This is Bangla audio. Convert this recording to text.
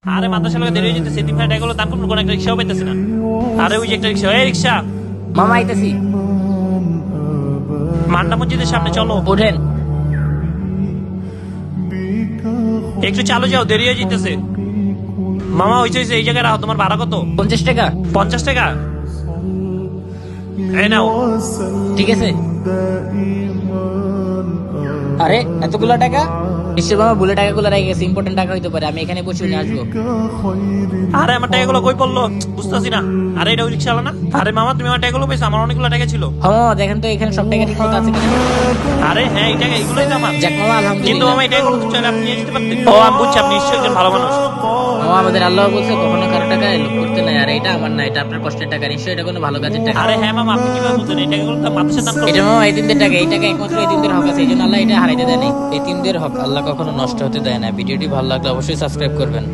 আরে মাদ্রাসা লোক দেরি হয়ে যেতেছে, 3 টাকা গুলো দাম কম, কোন একটা রিক্সাও পাইতেছি না। আরে ওই যে একটা রিক্সা, এই রিক্সা, মামা আইতাছি। মান্ডা মসজিদের সামনে চলো, ওঠেন। একটু চালু যাও, দেরি হয়ে যেতেছে। মামা হয়েছে এই জায়গায় রাখো, তোমার ভাড়া কত? 50 টাকা। 50 টাকা, এই নাও। ঠিক আছে। আরে এতগুলো টাকা নিশ্চয় মামা বলে টাকাগুলো রেখে গেছে, ইম্পর্টেন্ট টাকা হইতে পারে। আমি এখানে বসে নিয়ে আসবো। আরে আমার টাকাগুলো কই পড়লো, বুঝতেছি না। আরে এটা ওই রিক্সা না? আরে মামা তুমি আমার টাকাগুলো পেয়েছো, আমার অনেকগুলো টাকা ছিল। হ্যাঁ মামা দেখেন তো এখানে সব টাকা ঠিক মতো আছে কিনা। আরে হ্যাঁ, এই টাকা এগুলোই তো আমার। যাক মামা কিন্তু আলহামদুলিল্লাহ। মামা এই টাকাগুলো তো চাইলে আপনি নিয়ে যেতে পারতেন। ও আমি বুঝছি, আপনি নিশ্চয়ই একজন ভালো মানুষ। মামা আমাদের আল্লাহ বলছে কখনো কারো টাকা লোভ করতে নাই। আর এটা আমার না, এটা আপনার কষ্টের টাকা, নিশ্চয়ই এটা কোনো ভালো কাজের টাকা। আরে হ্যাঁ মামা, আপনি কিভাবে বুঝলেন? এই টাকাগুলো তো মাদ্রাসার দান করবো। এটা মামা এতিমদের টাকা, এই টাকা একমাত্র এতিমদের হক আছে, এই জন্য আল্লাহ এটা হারাইতে দেয় নাই। এতিমদের হক আল্লাহ কখনো নষ্ট হতে দেয় না। ভিডিওটি ভালো লাগলে অবশ্যই সাবস্ক্রাইব করবেন।